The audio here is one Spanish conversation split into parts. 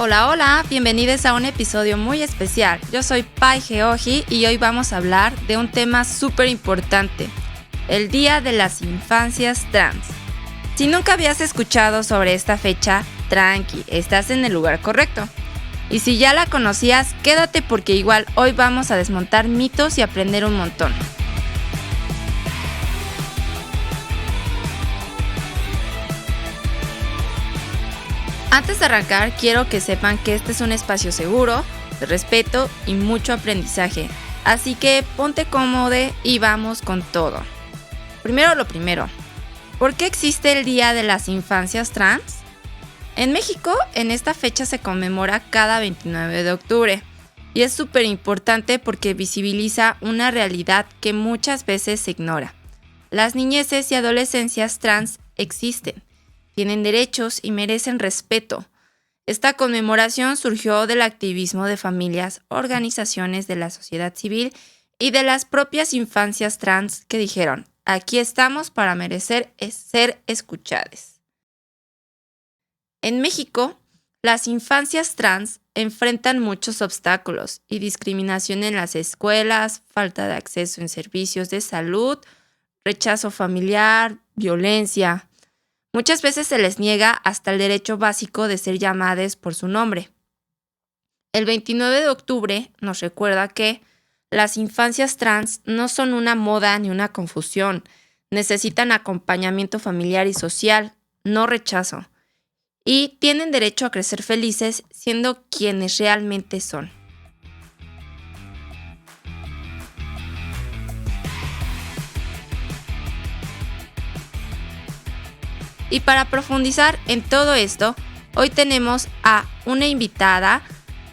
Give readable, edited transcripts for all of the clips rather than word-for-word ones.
Hola, hola, bienvenidos a un episodio muy especial. Yo soy Pai Geoji y hoy vamos a hablar de un tema súper importante, el Día de las Infancias Trans. Si nunca habías escuchado sobre esta fecha, tranqui, estás en el lugar correcto. Y si ya la conocías, quédate porque igual hoy vamos a desmontar mitos y aprender un montón. Antes de arrancar, quiero que sepan que este es un espacio seguro, de respeto y mucho aprendizaje. Así que ponte cómodo y vamos con todo. Primero lo primero, ¿por qué existe el Día de las Infancias Trans? En México, en esta fecha se conmemora cada 29 de octubre. Y es súper importante porque visibiliza una realidad que muchas veces se ignora. Las niñeces y adolescencias trans existen. Tienen derechos y merecen respeto. Esta conmemoración surgió del activismo de familias, organizaciones de la sociedad civil y de las propias infancias trans que dijeron, aquí estamos para merecer ser escuchadas. En México, las infancias trans enfrentan muchos obstáculos y discriminación en las escuelas, falta de acceso en servicios de salud, rechazo familiar, violencia. Muchas veces se les niega hasta el derecho básico de ser llamadas por su nombre. El 29 de octubre nos recuerda que las infancias trans no son una moda ni una confusión. Necesitan acompañamiento familiar y social, no rechazo. Y tienen derecho a crecer felices siendo quienes realmente son. Y para profundizar en todo esto, hoy tenemos a una invitada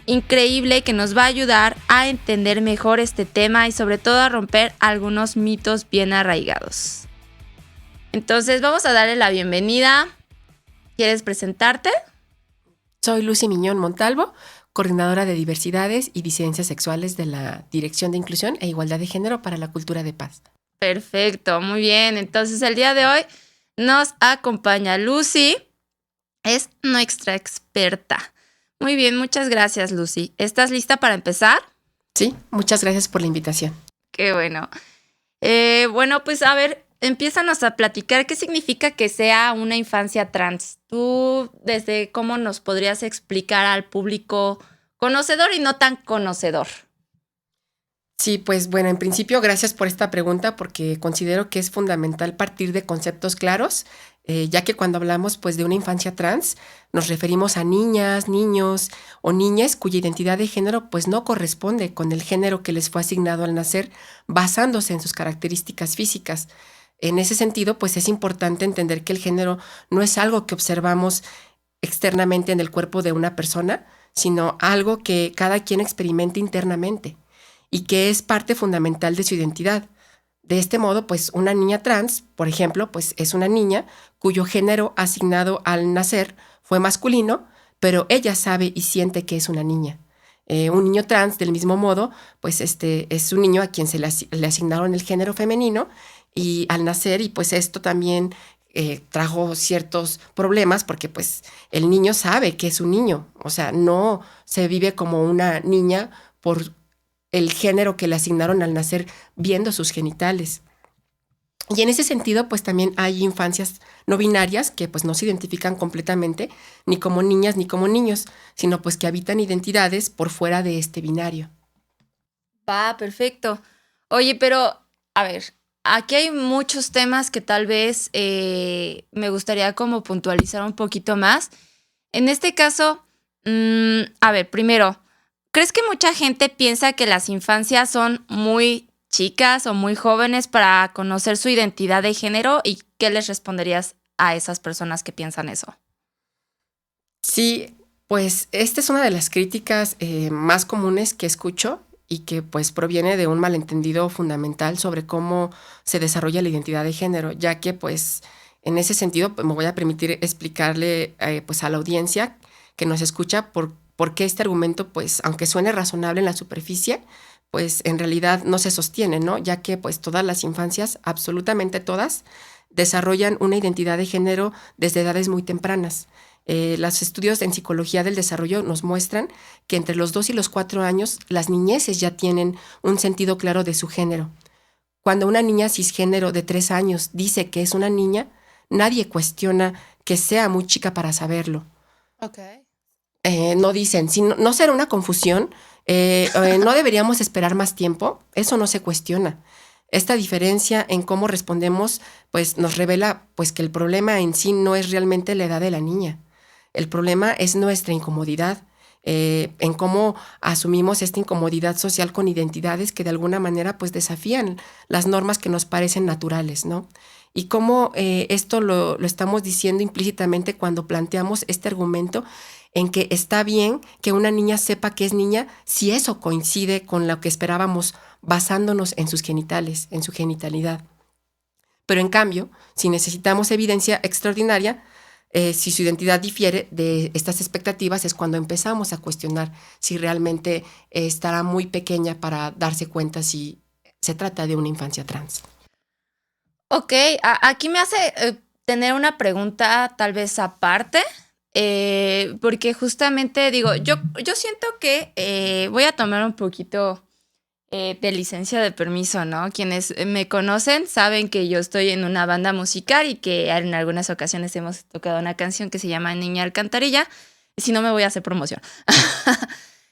increíble que nos va a ayudar a entender mejor este tema y sobre todo a romper algunos mitos bien arraigados. Entonces vamos a darle la bienvenida. ¿Quieres presentarte? Soy Lucy Miñón Montalvo, coordinadora de diversidades y disidencias sexuales de la Dirección de Inclusión e Igualdad de Género para la Cultura de Paz. Perfecto, muy bien. Entonces el día de hoy nos acompaña Lucy, es nuestra experta. Muy bien, muchas gracias, Lucy. ¿Estás lista para empezar? Sí, muchas gracias por la invitación. Qué bueno. Bueno, pues a ver, empiézanos a platicar qué significa que sea una infancia trans. Tú, desde cómo nos podrías explicar al público conocedor y no tan conocedor. Sí, pues bueno, en principio gracias por esta pregunta porque considero que es fundamental partir de conceptos claros, ya que cuando hablamos pues de una infancia trans nos referimos a niñas, niños o niñas cuya identidad de género pues no corresponde con el género que les fue asignado al nacer basándose en sus características físicas. En ese sentido pues es importante entender que el género no es algo que observamos externamente en el cuerpo de una persona, sino algo que cada quien experimenta internamente y que es parte fundamental de su identidad. De este modo, pues una niña trans, por ejemplo, pues es una niña cuyo género asignado al nacer fue masculino, pero ella sabe y siente que es una niña. Un niño trans, del mismo modo, pues es un niño a quien se le asignaron el género femenino y al nacer, y pues esto también trajo ciertos problemas porque pues el niño sabe que es un niño, o sea, no se vive como una niña por el género que le asignaron al nacer viendo sus genitales. Y en ese sentido, pues también hay infancias no binarias que pues no se identifican completamente ni como niñas ni como niños, sino pues que habitan identidades por fuera de este binario. Va, perfecto. Oye, pero a ver, aquí hay muchos temas que tal vez me gustaría como puntualizar un poquito más. En este caso, a ver, primero, ¿crees que mucha gente piensa que las infancias son muy chicas o muy jóvenes para conocer su identidad de género? ¿Y qué les responderías a esas personas que piensan eso? Sí, pues esta es una de las críticas más comunes que escucho y que pues proviene de un malentendido fundamental sobre cómo se desarrolla la identidad de género, ya que pues en ese sentido pues, me voy a permitir explicarle pues a la audiencia que nos escucha por qué este argumento, pues aunque suene razonable en la superficie, pues en realidad no se sostiene, ¿no? Ya que pues todas las infancias, absolutamente todas, desarrollan una identidad de género desde edades muy tempranas. Los estudios en psicología del desarrollo nos muestran que entre los 2 y los 4 años las niñeces ya tienen un sentido claro de su género. Cuando una niña cisgénero de 3 años dice que es una niña, nadie cuestiona que sea muy chica para saberlo. Okay. No dicen, si no será una confusión, no deberíamos esperar más tiempo, eso no se cuestiona. Esta diferencia en cómo respondemos pues nos revela pues que el problema en sí no es realmente la edad de la niña. El problema es nuestra incomodidad, en cómo asumimos esta incomodidad social con identidades que de alguna manera pues desafían las normas que nos parecen naturales, ¿no? Y cómo esto lo estamos diciendo implícitamente cuando planteamos este argumento en que está bien que una niña sepa que es niña si eso coincide con lo que esperábamos basándonos en sus genitales, en su genitalidad. Pero en cambio, si necesitamos evidencia extraordinaria, si su identidad difiere de estas expectativas, es cuando empezamos a cuestionar si realmente estará muy pequeña para darse cuenta si se trata de una infancia trans. Ok, aquí me hace tener una pregunta tal vez aparte, porque justamente digo, yo siento que voy a tomar un poquito de licencia de permiso, ¿no? Quienes me conocen saben que yo estoy en una banda musical y que en algunas ocasiones hemos tocado una canción que se llama Niña Alcantarilla, y si no me voy a hacer promoción.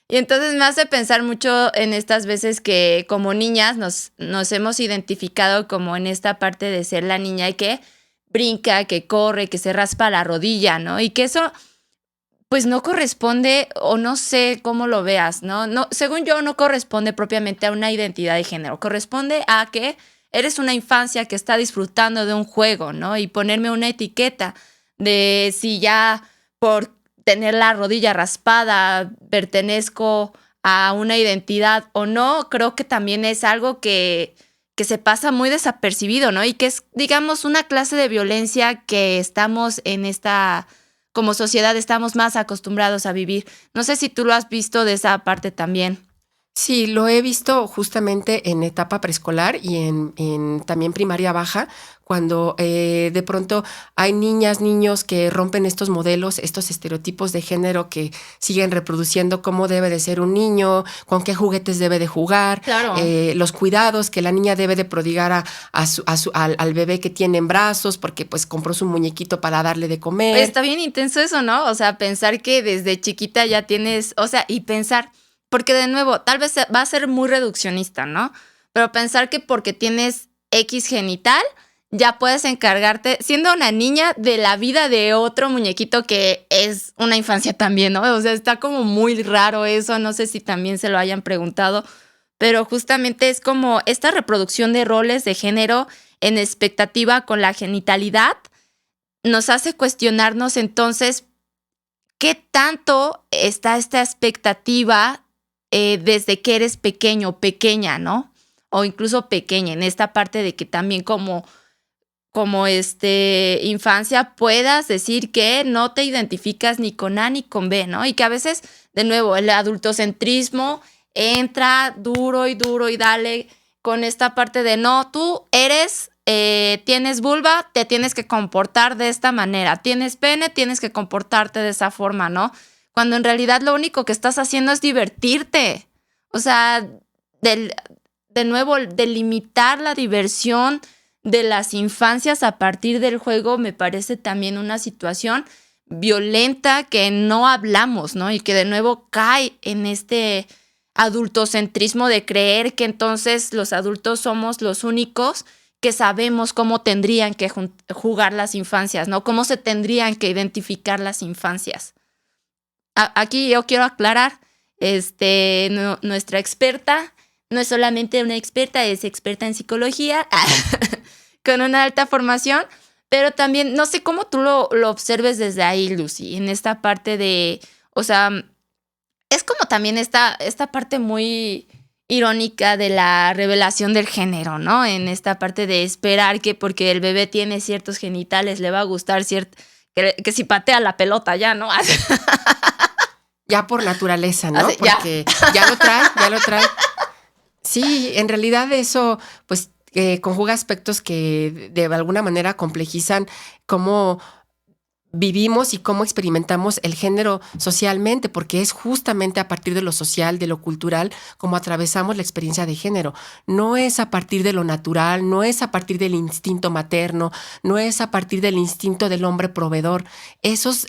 Y entonces me hace pensar mucho en estas veces que como niñas nos hemos identificado como en esta parte de ser la niña y que brinca, que corre, que se raspa la rodilla, ¿no? Y que eso pues no corresponde, o no sé cómo lo veas, ¿no? No, según yo, no corresponde propiamente a una identidad de género. Corresponde a que eres una infancia que está disfrutando de un juego, ¿no? Y ponerme una etiqueta de si ya por tener la rodilla raspada pertenezco a una identidad o no, creo que también es algo que se pasa muy desapercibido, ¿no? Y que es, digamos, una clase de violencia que estamos en esta, como sociedad, estamos más acostumbrados a vivir. No sé si tú lo has visto de esa parte también. Sí, lo he visto justamente en etapa preescolar y en también primaria baja, cuando de pronto hay niñas, niños que rompen estos modelos, estos estereotipos de género que siguen reproduciendo cómo debe de ser un niño, con qué juguetes debe de jugar, Claro. los cuidados que la niña debe de prodigar al bebé que tiene en brazos porque pues compró su muñequito para darle de comer. Está bien intenso eso, ¿no? O sea, pensar que desde chiquita ya tienes, o sea, y pensar, porque de nuevo, tal vez va a ser muy reduccionista, ¿no? Pero pensar que porque tienes X genital, ya puedes encargarte, siendo una niña, de la vida de otro muñequito que es una infancia también, ¿no? O sea, está como muy raro eso, no sé si también se lo hayan preguntado, pero justamente es como esta reproducción de roles de género en expectativa con la genitalidad nos hace cuestionarnos entonces qué tanto está esta expectativa desde que eres pequeño o pequeña, ¿no? O incluso pequeña, en esta parte de que también como infancia puedas decir que no te identificas ni con A ni con B, ¿no? Y que a veces, de nuevo, el adultocentrismo entra duro y dale con esta parte de no, tú eres, tienes vulva, te tienes que comportar de esta manera, tienes pene, tienes que comportarte de esa forma, ¿no? Cuando en realidad lo único que estás haciendo es divertirte. O sea, de nuevo, delimitar la diversión de las infancias a partir del juego me parece también una situación violenta que no hablamos, ¿no? Y que de nuevo cae en este adultocentrismo de creer que entonces los adultos somos los únicos que sabemos cómo tendrían que jugar las infancias, ¿no? Cómo se tendrían que identificar las infancias. Aquí yo quiero aclarar, nuestra experta no es solamente una experta, es experta en psicología, con una alta formación, pero también, no sé cómo tú lo observes desde ahí, Lucy, en esta parte de, o sea, es como también esta parte muy irónica de la revelación del género, ¿no? En esta parte de esperar que porque el bebé tiene ciertos genitales le va a gustar que si patea la pelota ya, ¿no? Ya por naturaleza, ¿no? Así, porque ya lo trae. Sí, en realidad eso, pues, conjuga aspectos que de alguna manera complejizan cómo vivimos y cómo experimentamos el género socialmente, porque es justamente a partir de lo social, de lo cultural, como atravesamos la experiencia de género. No es a partir de lo natural, no es a partir del instinto materno, no es a partir del instinto del hombre proveedor. Esos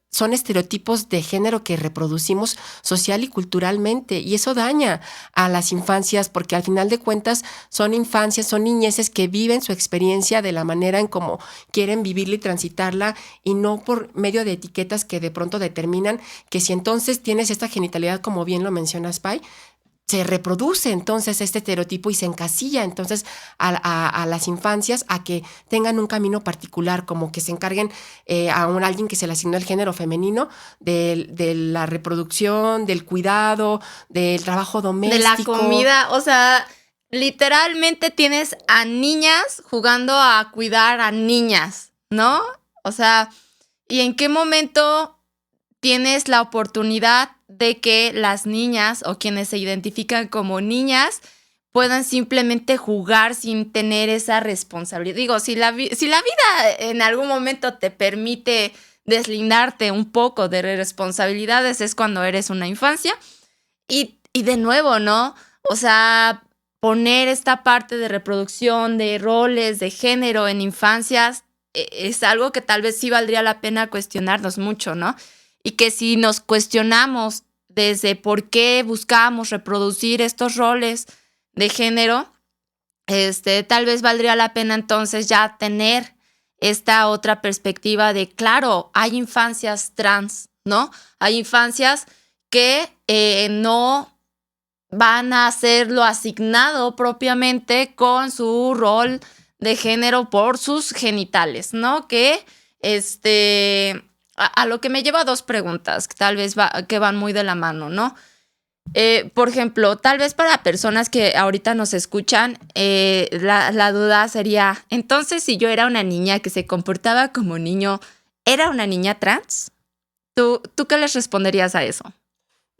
son estereotipos de género que reproducimos social y culturalmente, y eso daña a las infancias, porque al final de cuentas son infancias, son niñeces que viven su experiencia de la manera en cómo quieren vivirla y transitarla, y no por medio de etiquetas que de pronto determinan que si entonces tienes esta genitalidad, como bien lo mencionas, Pai, se reproduce entonces este estereotipo y se encasilla entonces a las infancias a que tengan un camino particular, como que se encarguen alguien que se le asignó el género femenino de la reproducción, del cuidado, del trabajo doméstico. De la comida, o sea, literalmente tienes a niñas jugando a cuidar a niñas, ¿no? O sea, ¿y en qué momento tienes la oportunidad de que las niñas o quienes se identifican como niñas puedan simplemente jugar sin tener esa responsabilidad? Digo, si la vida en algún momento te permite deslindarte un poco de responsabilidades, es cuando eres una infancia. Y de nuevo, ¿no? O sea, poner esta parte de reproducción, de roles, de género en infancias, es algo que tal vez sí valdría la pena cuestionarnos mucho, ¿no? Y que si nos cuestionamos desde por qué buscamos reproducir estos roles de género, tal vez valdría la pena entonces ya tener esta otra perspectiva de, claro, hay infancias trans, ¿no? Hay infancias que no van a hacer lo asignado propiamente con su rol de género por sus genitales, ¿no? Que a lo que me lleva a dos preguntas que tal vez que van muy de la mano, ¿no? Por ejemplo, tal vez para personas que ahorita nos escuchan, la duda sería, entonces, si yo era una niña que se comportaba como niño, ¿era una niña trans? ¿Tú qué les responderías a eso?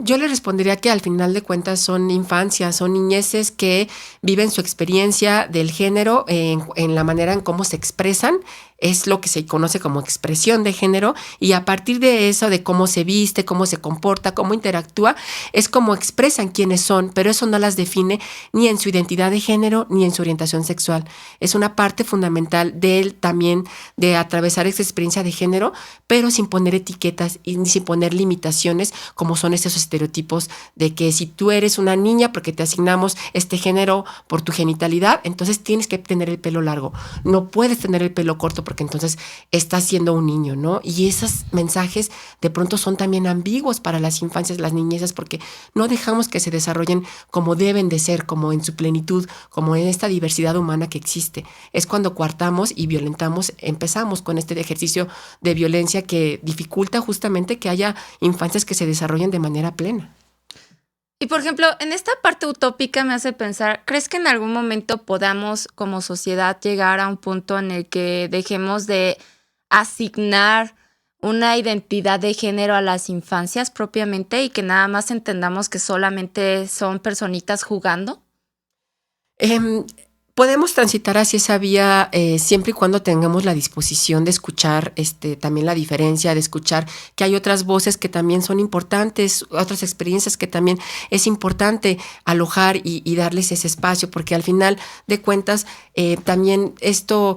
Yo le respondería que al final de cuentas son infancias, son niñeces que viven su experiencia del género en la manera en cómo se expresan. Es lo que se conoce como expresión de género, y a partir de eso, de cómo se viste, cómo se comporta, cómo interactúa, es como expresan quiénes son, pero eso no las define ni en su identidad de género ni en su orientación sexual. Es una parte fundamental de él también, de atravesar esa experiencia de género, pero sin poner etiquetas y sin poner limitaciones, como son esos estereotipos de que si tú eres una niña porque te asignamos este género por tu genitalidad, entonces tienes que tener el pelo largo. No puedes tener el pelo corto porque entonces estás siendo un niño, ¿no? Y esos mensajes de pronto son también ambiguos para las infancias, las niñezas, porque no dejamos que se desarrollen como deben de ser, como en su plenitud, como en esta diversidad humana que existe. Es cuando coartamos y violentamos, empezamos con este ejercicio de violencia que dificulta justamente que haya infancias que se desarrollen de manera plena. Y por ejemplo, en esta parte utópica me hace pensar, ¿crees que en algún momento podamos como sociedad llegar a un punto en el que dejemos de asignar una identidad de género a las infancias propiamente y que nada más entendamos que solamente son personitas jugando? Podemos transitar hacia esa vía siempre y cuando tengamos la disposición de escuchar también la diferencia, de escuchar que hay otras voces que también son importantes, otras experiencias que también es importante alojar y darles ese espacio, porque al final de cuentas también esto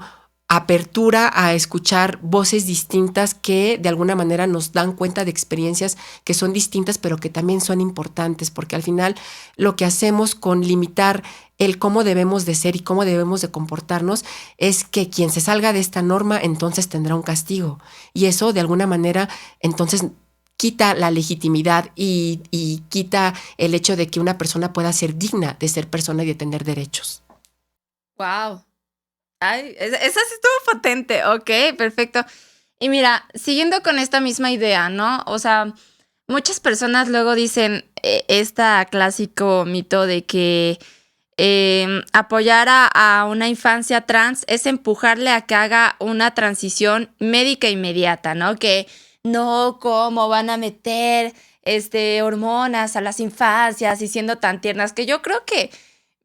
apertura a escuchar voces distintas que de alguna manera nos dan cuenta de experiencias que son distintas, pero que también son importantes, porque al final lo que hacemos con limitar el cómo debemos de ser y cómo debemos de comportarnos es que quien se salga de esta norma entonces tendrá un castigo, y eso de alguna manera entonces quita la legitimidad y quita el hecho de que una persona pueda ser digna de ser persona y de tener derechos. Wow. Ay, esa sí estuvo potente. Ok, perfecto. Y mira, siguiendo con esta misma idea, ¿no? O sea, muchas personas luego dicen clásico mito de que apoyar a una infancia trans es empujarle a que haga una transición médica inmediata, ¿no? Que no, ¿cómo van a meter hormonas a las infancias y siendo tan tiernas? Que yo creo que,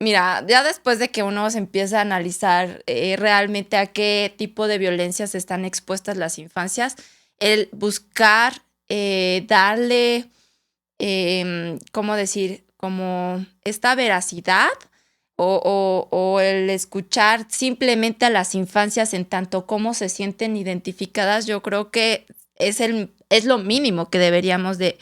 mira, ya después de que uno se empieza a analizar realmente a qué tipo de violencias están expuestas las infancias, el buscar darle, ¿cómo decir? Como esta veracidad o el escuchar simplemente a las infancias en tanto cómo se sienten identificadas, yo creo que es lo mínimo que deberíamos de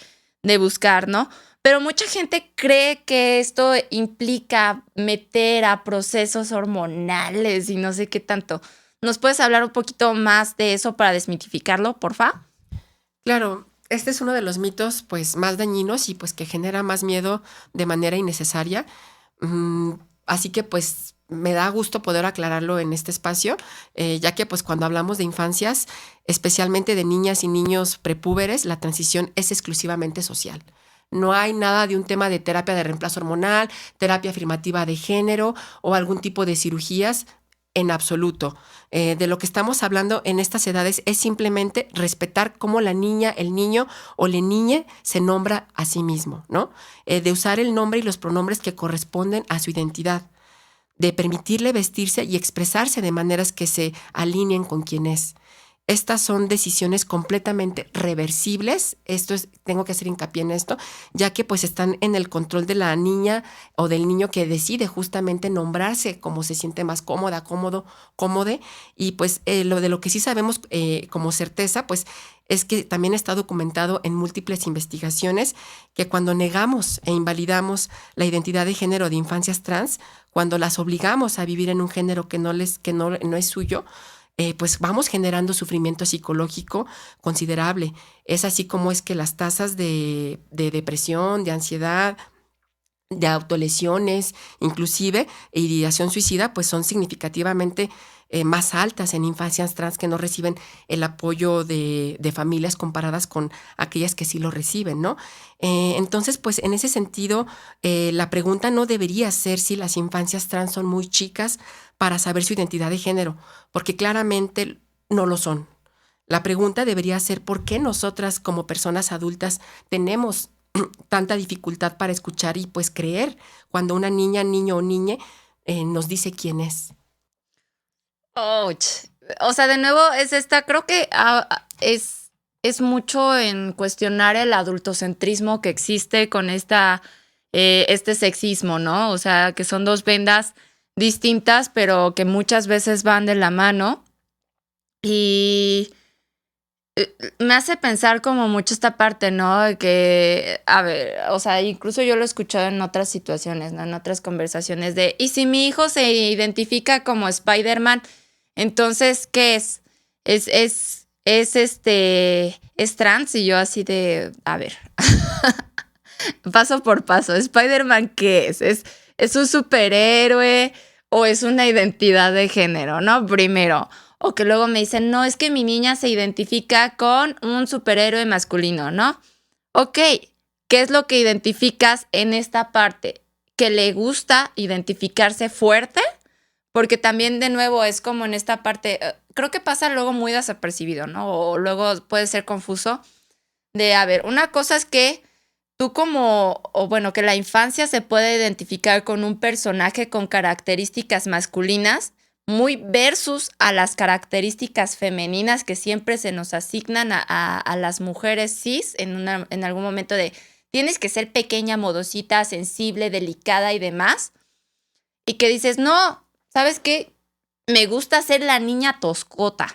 buscar, ¿no? Pero mucha gente cree que esto implica meter a procesos hormonales y no sé qué tanto. ¿Nos puedes hablar un poquito más de eso para desmitificarlo, porfa? Claro, este es uno de los mitos pues más dañinos y pues que genera más miedo de manera innecesaria. Así que pues me da gusto poder aclararlo en este espacio, ya que pues cuando hablamos de infancias, especialmente de niñas y niños prepúberes, la transición es exclusivamente social. No hay nada de un tema de terapia de reemplazo hormonal, terapia afirmativa de género o algún tipo de cirugías en absoluto. De lo que estamos hablando en estas edades es simplemente respetar cómo la niña, el niño o la niñe se nombra a sí mismo, ¿no? De usar el nombre y los pronombres que corresponden a su identidad, de permitirle vestirse y expresarse de maneras que se alineen con quien es. Estas son decisiones completamente reversibles. Tengo que hacer hincapié en esto, ya que pues están en el control de la niña o del niño que decide justamente nombrarse como se siente más cómoda, cómode. Y pues lo que sí sabemos como certeza, pues es que también está documentado en múltiples investigaciones que cuando negamos e invalidamos la identidad de género de infancias trans, cuando las obligamos a vivir en un género que no es suyo, pues vamos generando sufrimiento psicológico considerable. Es así como es que las tasas de depresión, de ansiedad, de autolesiones, inclusive ideación suicida, pues son significativamente más altas en infancias trans que no reciben el apoyo de familias comparadas con aquellas que sí lo reciben, ¿no? Entonces, pues en ese sentido, la pregunta no debería ser si las infancias trans son muy chicas para saber su identidad de género, porque claramente no lo son. La pregunta debería ser por qué nosotras como personas adultas tenemos tanta dificultad para escuchar y pues creer cuando una niña, niño o niñe nos dice quién es. Ouch. O sea, de nuevo es creo que es mucho en cuestionar el adultocentrismo que existe con este sexismo, ¿no? O sea, que son dos vendas distintas, pero que muchas veces van de la mano. Y me hace pensar como mucho esta parte, ¿no? De que, a ver, o sea, incluso yo lo he escuchado en otras situaciones, ¿no? En otras conversaciones ¿y si mi hijo se identifica como Spider-Man, entonces, ¿qué es? Es trans? Y yo así de, a ver, paso por paso, ¿Spider-Man qué es? ¿Es un superhéroe o es una identidad de género, no? Primero. O que luego me dicen, no, es que mi niña se identifica con un superhéroe masculino, ¿no? Ok, ¿qué es lo que identificas en esta parte? ¿Que le gusta identificarse fuerte? Porque también, de nuevo, es como en esta parte, creo que pasa luego muy desapercibido, ¿no? O luego puede ser confuso de, a ver, una cosa es que tú que la infancia se puede identificar con un personaje con características masculinas, muy versus a las características femeninas que siempre se nos asignan a las mujeres cis en algún momento de tienes que ser pequeña, modosita, sensible, delicada y demás. Y que dices, no, ¿sabes qué? Me gusta ser la niña toscota.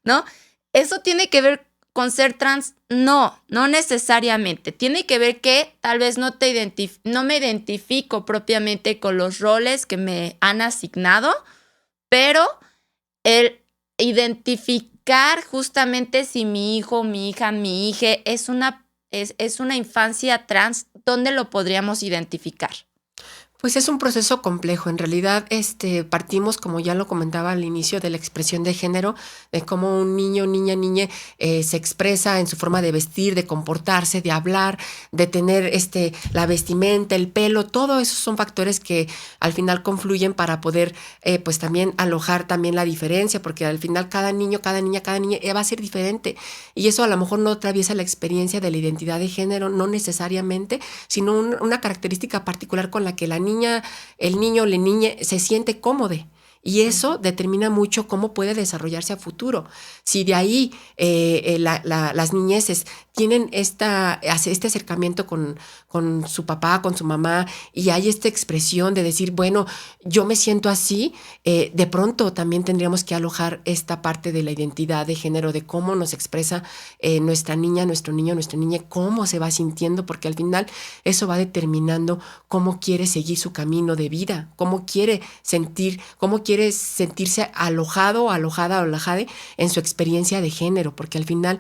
¿No? Eso tiene que ver con ser trans. No necesariamente. Tiene que ver que tal vez no me identifico propiamente con los roles que me han asignado, pero el identificar justamente si mi hijo, mi hija, mi hija es una infancia trans, ¿dónde lo podríamos identificar? Pues es un proceso complejo. En realidad, partimos, como ya lo comentaba al inicio, de la expresión de género, de cómo un niño, niña, se expresa en su forma de vestir, de comportarse, de hablar, de tener la vestimenta, el pelo. Todo esos son factores que al final confluyen para poder, pues también alojar también la diferencia, porque al final cada niño, cada niña va a ser diferente. Y eso a lo mejor no atraviesa la experiencia de la identidad de género, no necesariamente, sino una característica particular con la que la niña, el niño o la niña se siente cómodo Y eso determina mucho cómo puede desarrollarse a futuro. Si de ahí las niñeces tienen este acercamiento con su papá, con su mamá, y hay esta expresión de decir, bueno, yo me siento así, de pronto también tendríamos que alojar esta parte de la identidad de género, de cómo nos expresa nuestra niña, nuestro niño, nuestra niña, cómo se va sintiendo, porque al final eso va determinando cómo quiere seguir su camino de vida, cómo quiere sentirse alojado, alojada o alojade en su experiencia de género, porque al final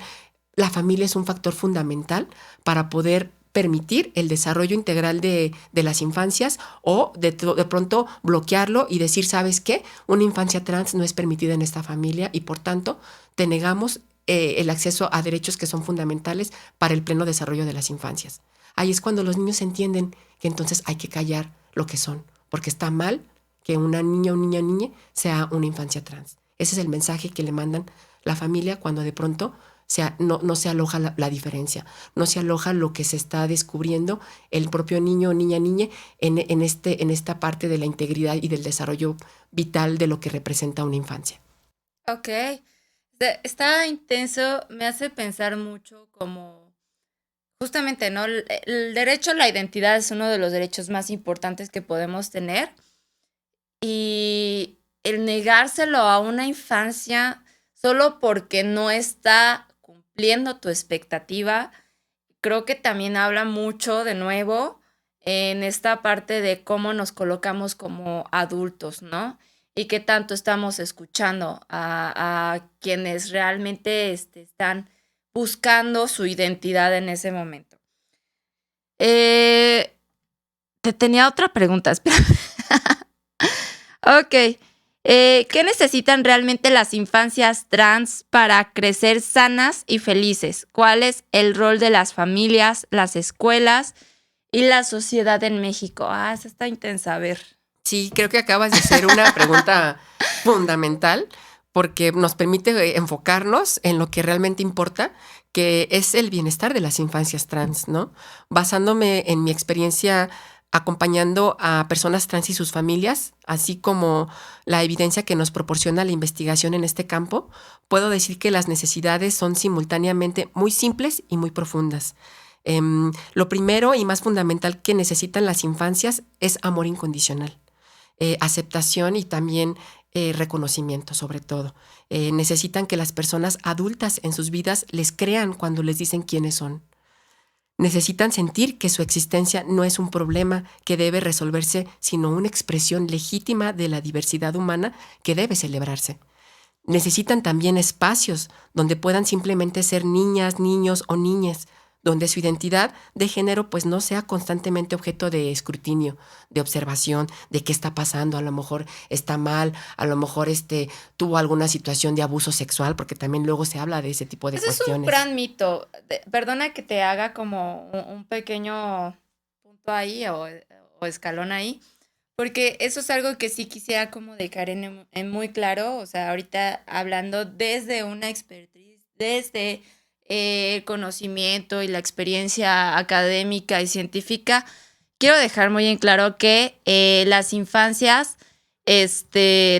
la familia es un factor fundamental para poder permitir el desarrollo integral de las infancias o de pronto bloquearlo y decir, ¿sabes qué? Una infancia trans no es permitida en esta familia y por tanto te negamos el acceso a derechos que son fundamentales para el pleno desarrollo de las infancias. Ahí es cuando los niños entienden que entonces hay que callar lo que son, porque está mal que una niña, un niño o niña sea una infancia trans. Ese es el mensaje que le mandan la familia cuando de pronto no se aloja la diferencia, no se aloja lo que se está descubriendo el propio niño o niña en esta parte de la integridad y del desarrollo vital de lo que representa una infancia. Ok, está intenso, me hace pensar mucho como justamente, ¿no? El derecho a la identidad es uno de los derechos más importantes que podemos tener y el negárselo a una infancia solo porque no está cumpliendo tu expectativa, creo que también habla mucho de nuevo en esta parte de cómo nos colocamos como adultos, ¿no? Y qué tanto estamos escuchando a quienes realmente están buscando su identidad en ese momento. Te tenía otra pregunta, espera. Ok. ¿Qué necesitan realmente las infancias trans para crecer sanas y felices? ¿Cuál es el rol de las familias, las escuelas y la sociedad en México? Esa está intensa, a ver. Sí, creo que acabas de hacer una pregunta fundamental porque nos permite enfocarnos en lo que realmente importa, que es el bienestar de las infancias trans, ¿no? Basándome en mi experiencia acompañando a personas trans y sus familias, así como la evidencia que nos proporciona la investigación en este campo, puedo decir que las necesidades son simultáneamente muy simples y muy profundas. Lo primero y más fundamental que necesitan las infancias es amor incondicional, aceptación y también reconocimiento, sobre todo. Necesitan que las personas adultas en sus vidas les crean cuando les dicen quiénes son. Necesitan sentir que su existencia no es un problema que debe resolverse, sino una expresión legítima de la diversidad humana que debe celebrarse. Necesitan también espacios donde puedan simplemente ser niñas, niños o niñas, donde su identidad de género pues no sea constantemente objeto de escrutinio, de observación, de qué está pasando, a lo mejor está mal, a lo mejor tuvo alguna situación de abuso sexual, porque también luego se habla de ese tipo de cuestiones. Es un gran mito. Perdona que te haga como un pequeño punto ahí o escalón ahí, porque eso es algo que sí quisiera como dejar en muy claro, o sea, ahorita hablando desde una expertise, desde conocimiento y la experiencia académica y científica, quiero dejar muy en claro que las infancias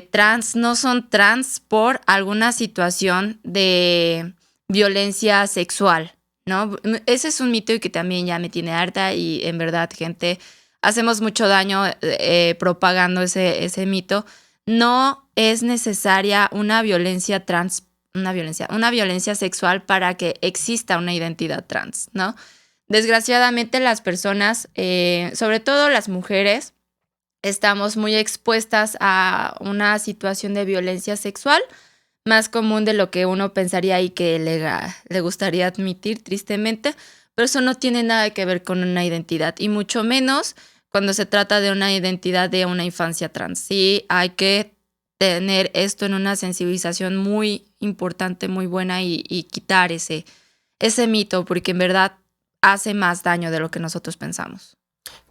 trans no son trans por alguna situación de violencia sexual, ¿no? Ese es un mito y que también ya me tiene harta y en verdad, gente, hacemos mucho daño propagando ese mito. No es necesaria una violencia trans, una violencia sexual para que exista una identidad trans, ¿no? Desgraciadamente las personas, sobre todo las mujeres, estamos muy expuestas a una situación de violencia sexual más común de lo que uno pensaría y que le gustaría admitir, tristemente, pero eso no tiene nada que ver con una identidad y mucho menos cuando se trata de una identidad de una infancia trans. Sí, hay que tener esto en una sensibilización muy importante, muy buena y quitar ese mito, porque en verdad hace más daño de lo que nosotros pensamos.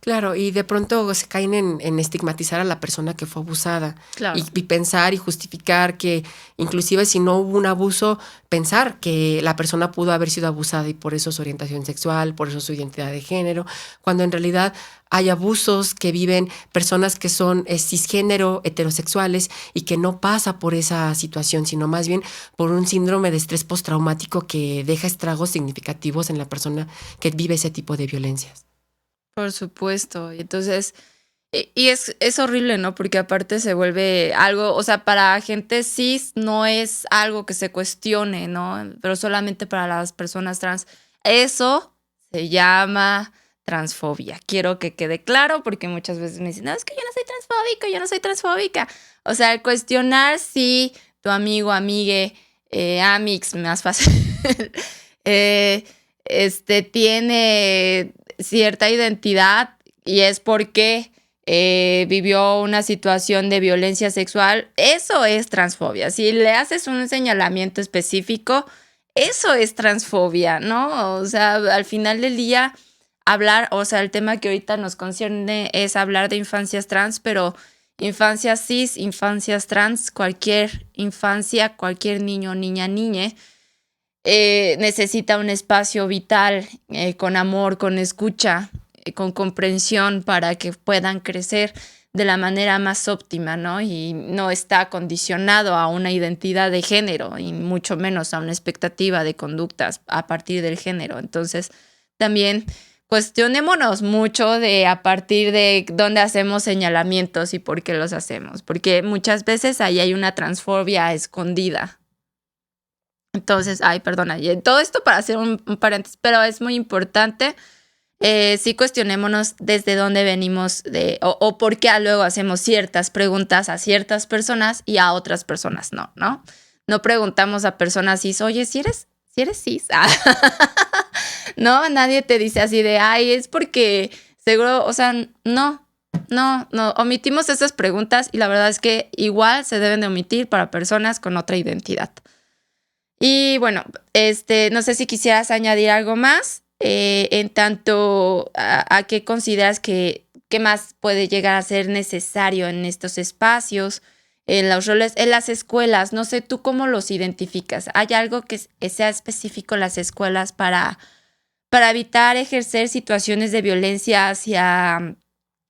Claro, y de pronto se caen en estigmatizar a la persona que fue abusada. Claro. Y pensar y justificar que inclusive si no hubo un abuso, pensar que la persona pudo haber sido abusada y por eso su orientación sexual, por eso su identidad de género, cuando en realidad hay abusos que viven personas que son cisgénero, heterosexuales y que no pasa por esa situación, sino más bien por un síndrome de estrés postraumático que deja estragos significativos en la persona que vive ese tipo de violencias. Por supuesto. Y entonces, y es horrible, ¿no? Porque aparte se vuelve algo, o sea, para gente cis no es algo que se cuestione, ¿no? Pero solamente para las personas trans. Eso se llama transfobia. Quiero que quede claro porque muchas veces me dicen, no, es que yo no soy transfóbica, yo no soy transfóbica. O sea, el cuestionar si tu amigo, amigue, amix, más fácil, tiene cierta identidad y es porque vivió una situación de violencia sexual, eso es transfobia. Si le haces un señalamiento específico, eso es transfobia, ¿no? O sea, al final del día, hablar, o sea, el tema que ahorita nos concierne es hablar de infancias trans, pero infancias cis, infancias trans, cualquier infancia, cualquier niño, niña, niñe, necesita un espacio vital, con amor, con escucha, con comprensión para que puedan crecer de la manera más óptima, ¿no? Y no está condicionado a una identidad de género y mucho menos a una expectativa de conductas a partir del género. Entonces, también cuestionémonos mucho de a partir de dónde hacemos señalamientos y por qué los hacemos, porque muchas veces ahí hay una transfobia escondida. Entonces, perdona, todo esto para hacer un paréntesis, pero es muy importante. Sí cuestionémonos desde dónde venimos o por qué luego hacemos ciertas preguntas a ciertas personas y a otras personas no, ¿no? No preguntamos a personas cis, oye, si eres cis. No, nadie te dice así de, es porque seguro, o sea, no, omitimos esas preguntas y la verdad es que igual se deben de omitir para personas con otra identidad. Y bueno, no sé si quisieras añadir algo más, en tanto a qué consideras que más puede llegar a ser necesario en estos espacios, en los roles, en las escuelas. No sé, ¿tú cómo los identificas? ¿Hay algo que sea específico en las escuelas para evitar ejercer situaciones de violencia hacia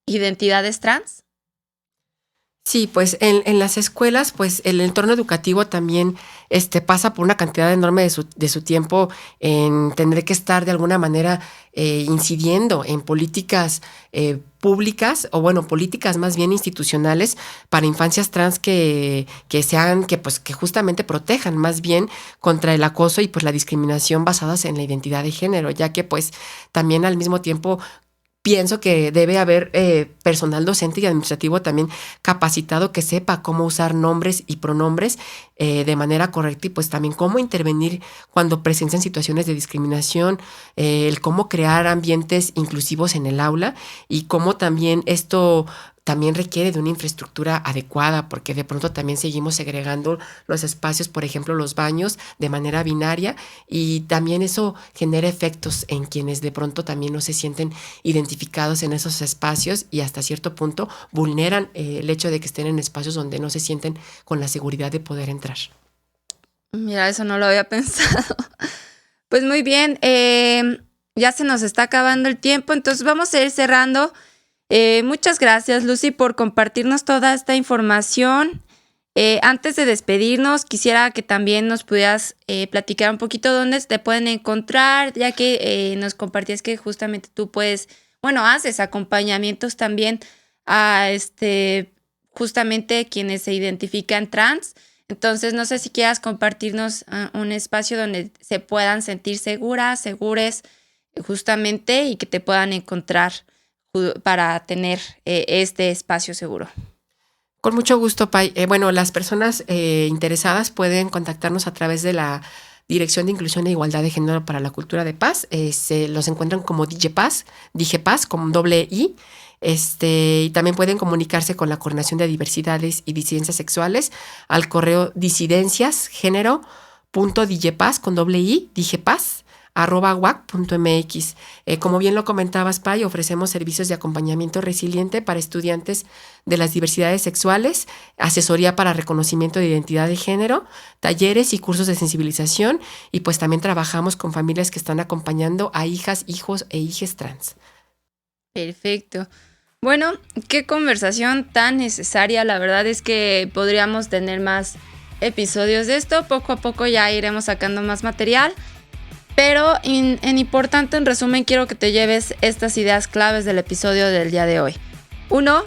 identidades trans? Sí, pues en las escuelas, pues el entorno educativo también pasa por una cantidad enorme de su tiempo en tener que estar de alguna manera incidiendo en políticas públicas, o bueno, políticas más bien institucionales para infancias trans que justamente protejan más bien contra el acoso y pues la discriminación basadas en la identidad de género, ya que pues también al mismo tiempo pienso que debe haber personal docente y administrativo también capacitado que sepa cómo usar nombres y pronombres de manera correcta y pues también cómo intervenir cuando presencian situaciones de discriminación, el cómo crear ambientes inclusivos en el aula y cómo también esto también requiere de una infraestructura adecuada, porque de pronto también seguimos segregando los espacios, por ejemplo, los baños, de manera binaria, y también eso genera efectos en quienes de pronto también no se sienten identificados en esos espacios y hasta cierto punto vulneran el hecho de que estén en espacios donde no se sienten con la seguridad de poder entrar. Mira, eso no lo había pensado. Pues muy bien, ya se nos está acabando el tiempo, entonces vamos a ir cerrando. Muchas gracias, Lucy, por compartirnos toda esta información. Antes de despedirnos, quisiera que también nos pudieras platicar un poquito dónde te pueden encontrar, ya que nos compartías que justamente tú haces acompañamientos también a justamente quienes se identifican trans. Entonces, no sé si quieras compartirnos un espacio donde se puedan sentir segures, justamente, y que te puedan encontrar para tener este espacio seguro. Con mucho gusto, Pai. Las personas interesadas pueden contactarnos a través de la Dirección de Inclusión e Igualdad de Género para la Cultura de Paz. Se los encuentran como DIGEPAZ con doble I. Y también pueden comunicarse con la Coordinación de Diversidades y Disidencias Sexuales al correo disidenciasgénero.digepaz con doble I, digepaz, @wac.mx. Como bien lo comentabas, Pai, ofrecemos servicios de acompañamiento resiliente para estudiantes de las diversidades sexuales, asesoría para reconocimiento de identidad de género, talleres y cursos de sensibilización, y pues también trabajamos con familias que están acompañando a hijas, hijos e hijes trans. Perfecto. Bueno, qué conversación tan necesaria. La verdad es que podríamos tener más episodios de esto. Poco a poco ya iremos sacando más material. Pero en importante, en resumen, quiero que te lleves estas ideas claves del episodio del día de hoy. 1.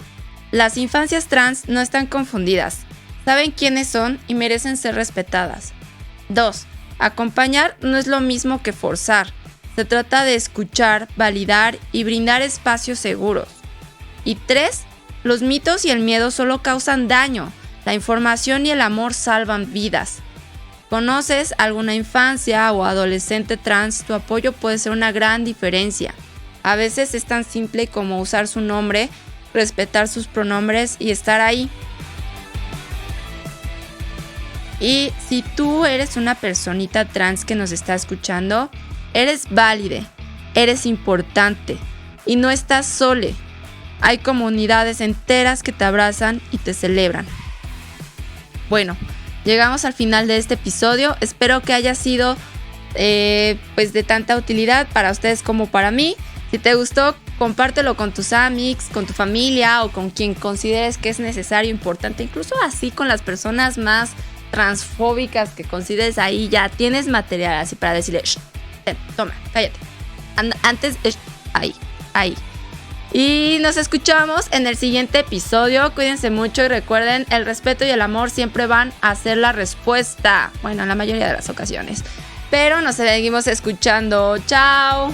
Las infancias trans no están confundidas. Saben quiénes son y merecen ser respetadas. 2. Acompañar no es lo mismo que forzar. Se trata de escuchar, validar y brindar espacios seguros. Y 3. Los mitos y el miedo solo causan daño. La información y el amor salvan vidas. ¿Conoces alguna infancia o adolescente trans? Tu apoyo puede ser una gran diferencia. A veces es tan simple como usar su nombre, respetar sus pronombres y estar ahí. Y si tú eres una personita trans que nos está escuchando, eres válide, eres importante y no estás sole. Hay comunidades enteras que te abrazan y te celebran. Bueno, llegamos al final de este episodio. Espero que haya sido pues de tanta utilidad para ustedes como para mí. Si te gustó, compártelo con tus amigos, con tu familia o con quien consideres que es necesario, importante. Incluso así con las personas más transfóbicas que consideres, ahí ya tienes material así para decirle, toma, cállate. Antes, ahí. Y nos escuchamos en el siguiente episodio. Cuídense mucho y recuerden, el respeto y el amor siempre van a ser la respuesta. Bueno, en la mayoría de las ocasiones. Pero nos seguimos escuchando. ¡Chao!